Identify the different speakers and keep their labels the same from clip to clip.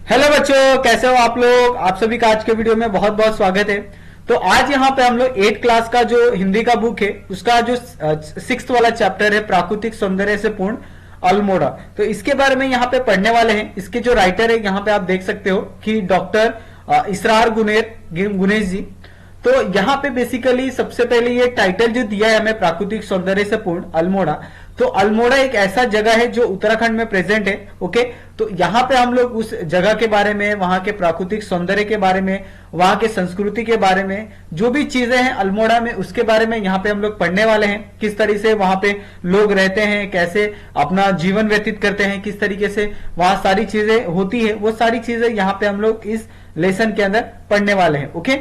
Speaker 1: Hello बच्चों, कैसे हो आप लोग। आप सभी का आज के वीडियो में बहुत बहुत स्वागत है। तो आज यहाँ पे हम लोग 8 क्लास का जो हिंदी का बुक है उसका जो 6th वाला चैप्टर है प्राकृतिक सौंदर्य से पूर्ण अल्मोड़ा, तो इसके बारे में यहाँ पे पढ़ने वाले हैं। इसके जो राइटर है यहाँ पे आप देख सकते हो कि डॉक्टर इसरार गुनेश जी। तो यहाँ पे बेसिकली सबसे पहले ये टाइटल जो दिया है हमें प्राकृतिक सौंदर्य से पूर्ण अल्मोड़ा, तो अल्मोड़ा एक ऐसा जगह है जो उत्तराखंड में प्रेजेंट है। ओके, तो यहाँ पे हम लोग उस जगह के बारे में, वहां के प्राकृतिक सौंदर्य के बारे में, वहां के संस्कृति के बारे में, जो भी चीजें हैं अल्मोड़ा में उसके बारे में यहाँ पे हम लोग पढ़ने वाले हैं। किस तरीके से वहां पे लोग रहते हैं, कैसे अपना जीवन व्यतीत करते हैं, किस तरीके से वहां सारी चीजें होती है, वो सारी चीजें यहाँ पे हम लोग इस लेसन के अंदर पढ़ने वाले हैं। ओके,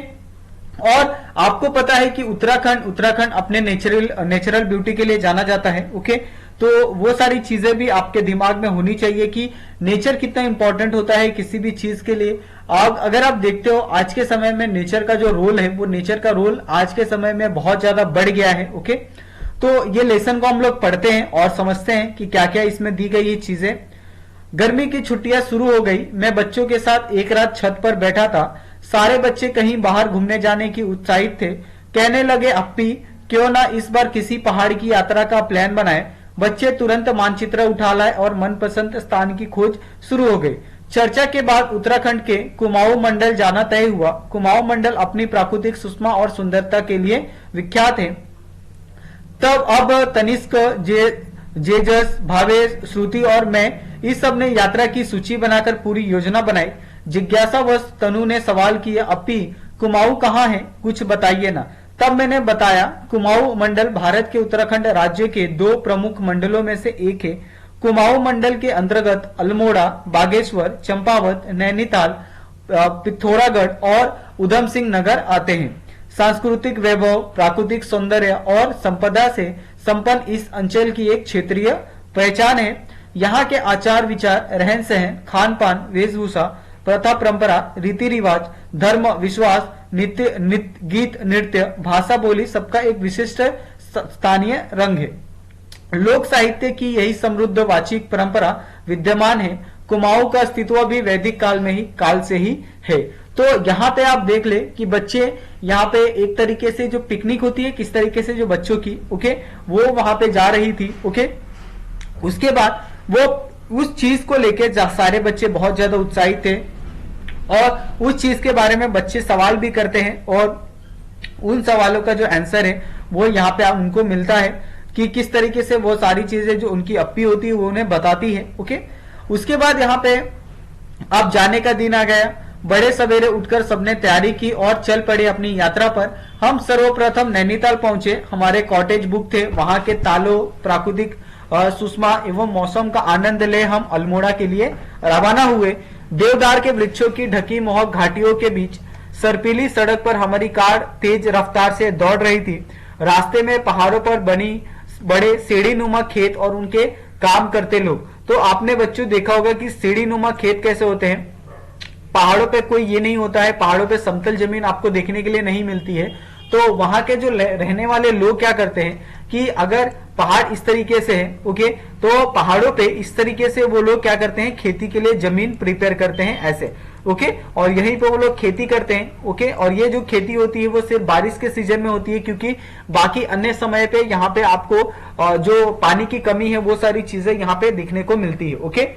Speaker 1: और आपको पता है कि उत्तराखंड अपने नेचुरल ब्यूटी के लिए जाना जाता है। ओके, तो वो सारी चीजें भी आपके दिमाग में होनी चाहिए कि नेचर कितना इंपॉर्टेंट होता है किसी भी चीज के लिए। अगर आप देखते हो आज के समय में नेचर का जो रोल है, वो नेचर का रोल आज के समय में बहुत ज्यादा बढ़ गया है। ओके, तो ये लेसन को हम लोग पढ़ते हैं और समझते हैं कि क्या क्या इसमें दी गई ये चीजें। गर्मी की छुट्टियां शुरू हो गई। मैं बच्चों के साथ एक रात छत पर बैठा था। सारे बच्चे कहीं बाहर घूमने जाने की उत्साहित थे। कहने लगे, अप्पी क्यों ना इस बार किसी पहाड़ की यात्रा का प्लान बनाए। बच्चे तुरंत मानचित्र उठा लाए और मनपसंद स्थान की खोज शुरू हो गई। चर्चा के बाद उत्तराखंड के कुमाऊं मंडल जाना तय हुआ। कुमाऊं मंडल अपनी प्राकृतिक सुषमा और सुंदरता के लिए विख्यात है। तब अब तनिष्क, जेजस, भावेश, श्रुति और मैं इस सब ने यात्रा की सूची बनाकर पूरी योजना बनाई। जिज्ञासावश तनु ने सवाल किया, अप्पी कुमाऊं कहाँ है, कुछ बताइए ना। तब मैंने बताया, कुमाऊं मंडल भारत के उत्तराखंड राज्य के 2 प्रमुख मंडलों में से एक है। कुमाऊं मंडल के अंतर्गत अल्मोड़ा, बागेश्वर, चंपावत, नैनीताल, पिथौरागढ़ और उधम सिंह नगर आते हैं। सांस्कृतिक वैभव, प्राकृतिक सौंदर्य और संपदा से संपन्न इस अंचल की एक क्षेत्रीय पहचान है। यहाँ के आचार विचार, रहन सहन, खान पान, वेशभूषा, प्रथा परंपरा, रीति रिवाज, धर्म, विश्वास, गीत, नृत्य, भाषा, बोली सबका एक विशिष्ट स्थानीय रंग है। लोक साहित्य की यही समृद्ध वाचिक परंपरा विद्यमान है। कुमाऊं का अस्तित्व भी वैदिक काल से ही है। तो यहाँ पे आप देख ले कि बच्चे यहाँ पे एक तरीके से जो पिकनिक होती है, किस तरीके से जो बच्चों की वो वहां पे जा रही थी। उसके बाद वो उस चीज को लेके सारे बच्चे बहुत ज्यादा उत्साहित थे और उस चीज के बारे में बच्चे सवाल भी करते हैं और उन सवालों का जो आंसर है वो यहाँ पे उनको मिलता है कि किस तरीके से वो सारी चीजें जो उनकी अप्पी होती है वो उन्हें बताती है। उसके बाद यहाँ पे अब जाने का दिन आ गया। बड़े सवेरे उठकर सबने तैयारी की और चल पड़े अपनी यात्रा पर। हम सर्वप्रथम नैनीताल पहुंचे। हमारे कॉटेज बुक थे। वहां के तालों, प्राकृतिक सुषमा एवं मौसम का आनंद ले हम अल्मोड़ा के लिए रवाना हुए। देवदार के वृक्षों की ढकी मोहक घाटियों के बीच सर्पीली सड़क पर हमारी कार तेज रफ्तार से दौड़ रही थी। रास्ते में पहाड़ों पर बनी बड़े सीढ़ीनुमा खेत और उनके काम करते लोग। तो आपने बच्चों देखा होगा कि सीढ़ीनुमा खेत कैसे होते हैं। पहाड़ों पे कोई ये नहीं होता है, पहाड़ों पे समतल जमीन आपको देखने के लिए नहीं मिलती है। तो वहां के जो रहने वाले लोग क्या करते हैं कि अगर पहाड़ इस तरीके से है तो पहाड़ों पे इस तरीके से वो लोग क्या करते हैं, खेती के लिए जमीन प्रिपेयर करते हैं ऐसे। और यहीं पे वो लोग खेती करते हैं। और ये जो खेती होती है वो सिर्फ बारिश के सीजन में होती है, क्योंकि बाकी अन्य समय पे यहाँ पे आपको जो पानी की कमी है वो सारी चीजें यहाँ पे दिखने को मिलती है।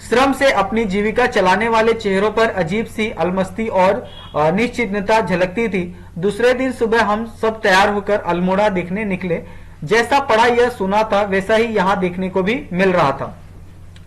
Speaker 1: श्रम से अपनी जीविका चलाने वाले चेहरों पर अजीब सी अलमस्ती और निश्चिंतता झलकती थी। दूसरे दिन सुबह हम सब तैयार होकर अल्मोड़ा देखने निकले। जैसा पढ़ा यह सुना था वैसा ही यहाँ देखने को भी मिल रहा था।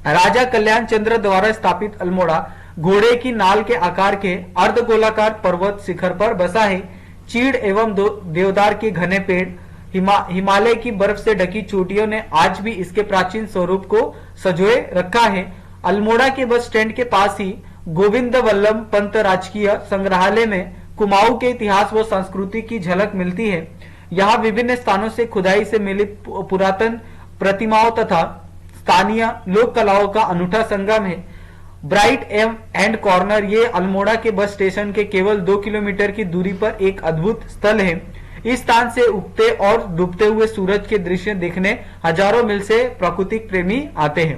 Speaker 1: राजा कल्याण चंद्र द्वारा स्थापित अल्मोड़ा घोड़े की नाल के आकार के अर्धगोलाकार पर्वत शिखर पर बसा है। चीड़ एवं देवदार के घने पेड़, हिमालय की बर्फ से ढकी चोटियों ने आज भी इसके प्राचीन स्वरूप को सजोए रखा है। अल्मोड़ा के बस स्टैंड के पास ही गोविंद वल्लभ पंत राजकीय संग्रहालय में कुमाऊं के इतिहास व संस्कृति की झलक मिलती है। यहाँ विभिन्न स्थानों से खुदाई से मिलित पुरातन प्रतिमाओं तथा स्थानीय लोक कलाओं का अनूठा संगम है। ब्राइट एंड कॉर्नर ये अल्मोड़ा के बस स्टेशन के केवल 2 किलोमीटर की दूरी पर एक अद्भुत स्थल है। इस स्थान से उगते और डूबते हुए सूरज के दृश्य देखने हजारों मील से प्राकृतिक प्रेमी आते हैं।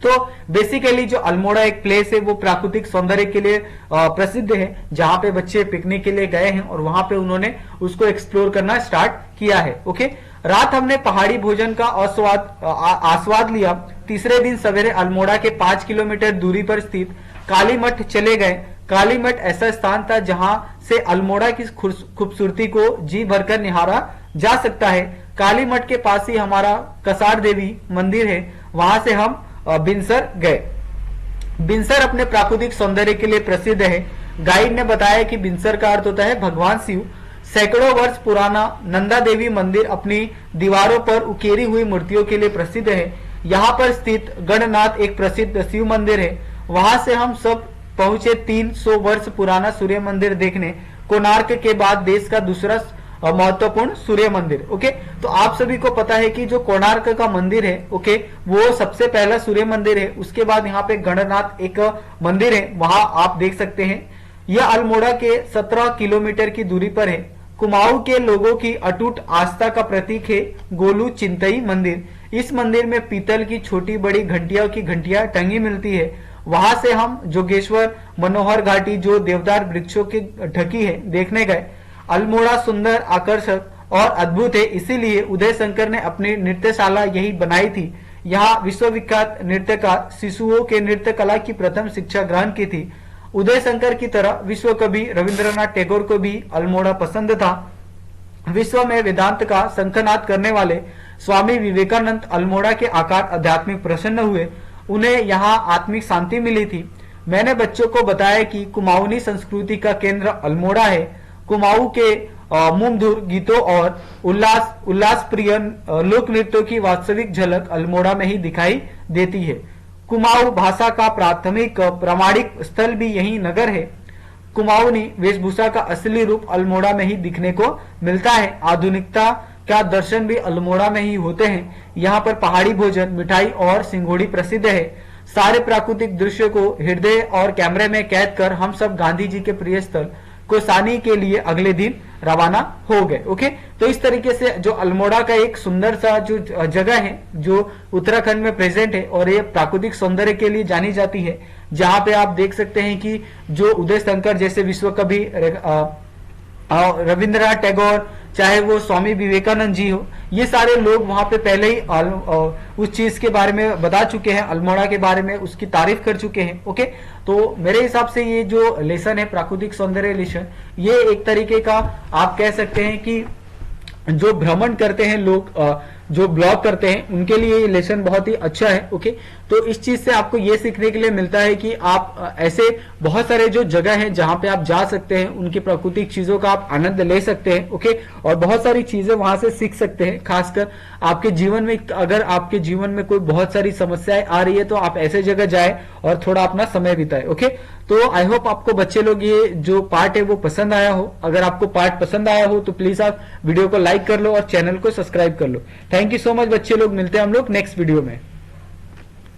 Speaker 1: तो बेसिकली जो अल्मोड़ा एक प्लेस है वो प्राकृतिक सौंदर्य के लिए प्रसिद्ध है, जहां पे बच्चे पिकनिक के लिए गए हैं और वहां पे उन्होंने उसको एक्सप्लोर करना स्टार्ट किया है। ओके, रात हमने पहाड़ी भोजन का आस्वाद लिया। तीसरे दिन सवेरे अल्मोड़ा के 5 किलोमीटर दूरी पर स्थित काली मठ चले गए। काली मठ ऐसा स्थान था जहां से अल्मोड़ा की खूबसूरती को जी भरकर निहारा जा सकता है। काली मठ के पास ही हमारा कसार देवी मंदिर है, वहां से हम बिनसर गए। बिनसर अपने प्राकृतिक सौंदर्य के लिए प्रसिद्ध है। गाइड ने बताया कि बिनसर का अर्थ होता है भगवान शिव। सैकड़ों वर्ष पुराना नंदा देवी मंदिर अपनी दीवारों पर उकेरी हुई मूर्तियों के लिए प्रसिद्ध है। यहाँ पर स्थित गणनाथ एक प्रसिद्ध शिव मंदिर है। वहां से हम सब पहुंचे 300 वर्ष पुराना सूर्य मंदिर देखने। कोणार्क के बाद देश का दूसरा महत्वपूर्ण सूर्य मंदिर। ओके, तो आप सभी को पता है कि जो कोणार्क का मंदिर है, ओके, वो सबसे पहला सूर्य मंदिर है। उसके बाद यहाँ पे गणनाथ एक मंदिर है, वहां आप देख सकते हैं। यह अल्मोड़ा के 17 किलोमीटर की दूरी पर है। कुमाऊं के लोगों की अटूट आस्था का प्रतीक है गोलू चिंतई मंदिर। इस मंदिर में पीतल की छोटी बड़ी घंटियों की घंटियां टंगी मिलती है। वहां से हम जोगेश्वर मनोहर घाटी जो देवदार वृक्षों की ढकी है देखने गए। अल्मोड़ा सुंदर, आकर्षक और अद्भुत है, इसीलिए उदय शंकर ने अपनी नृत्यशाला यही बनाई थी। यहाँ विश्वविख्यात नृत्यकार शिशुओं के नृत्य कला की प्रथम शिक्षा ग्रहण की थी। उदय शंकर की तरह विश्व कवि रविंद्रनाथ टैगोर को भी अल्मोड़ा पसंद था। विश्व में वेदांत का शंखनाद करने वाले स्वामी विवेकानंद अल्मोड़ा के आकार आध्यात्मिक प्रसन्न हुए। उन्हें यहाँ आत्मिक शांति मिली थी। मैंने बच्चों को बताया कि कुमाऊनी संस्कृति का केंद्र अल्मोड़ा है। कुमाऊं के मुमधुर गीतों और उल्लास प्रिय लोक नृत्यों की वास्तविक झलक अल्मोड़ा में ही दिखाई देती है। कुमाऊं भाषा का प्राथमिक प्रामाणिक स्थल भी यही नगर है। कुमाऊनी वेशभूषा का असली रूप अल्मोड़ा में ही दिखने को मिलता है। आधुनिकता का दर्शन भी अल्मोड़ा में ही होते हैं। यहाँ पर पहाड़ी भोजन, मिठाई और सिंघोड़ी प्रसिद्ध है। सारे प्राकृतिक दृश्य को हृदय और कैमरे में कैद कर हम सब गांधी जी के प्रिय स्थल कोसानी के लिए अगले दिन रवाना हो गए। ओके, तो इस तरीके से जो अल्मोड़ा का एक सुंदर सा जो जगह है जो उत्तराखंड में प्रेजेंट है और ये प्राकृतिक सौंदर्य के लिए जानी जाती है, जहां पे आप देख सकते हैं कि जो उदय शंकर जैसे विश्व कवि रविंद्रनाथ टैगोर, चाहे वो स्वामी विवेकानंद जी हो, ये सारे लोग वहां पे पहले ही उस चीज के बारे में बता चुके हैं, अल्मोड़ा के बारे में उसकी तारीफ कर चुके हैं। ओके, तो मेरे हिसाब से ये जो लेसन है प्राकृतिक सौंदर्य लेसन, ये एक तरीके का आप कह सकते हैं कि जो भ्रमण करते हैं लोग, जो ब्लॉग करते हैं, उनके लिए ये लेसन बहुत ही अच्छा है। ओके, तो इस चीज से आपको ये सीखने के लिए मिलता है कि आप ऐसे बहुत सारे जो जगह हैं जहां पे आप जा सकते हैं, उनकी प्राकृतिक चीजों का आप आनंद ले सकते हैं। ओके, और बहुत सारी चीजें वहां से सीख सकते हैं। खासकर आपके जीवन में, अगर आपके जीवन में कोई बहुत सारी समस्याएं आ रही है तो आप ऐसे जगह जाए और थोड़ा अपना समय बिताए। ओके, तो आई होप आपको बच्चे लोग ये जो पार्ट है वो पसंद आया हो। अगर आपको पार्ट पसंद आया हो तो प्लीज आप वीडियो को लाइक कर लो और चैनल को सब्सक्राइब कर लो। थैंक यू सो मच बच्चे लोग, मिलते हैं हम लोग नेक्स्ट वीडियो में।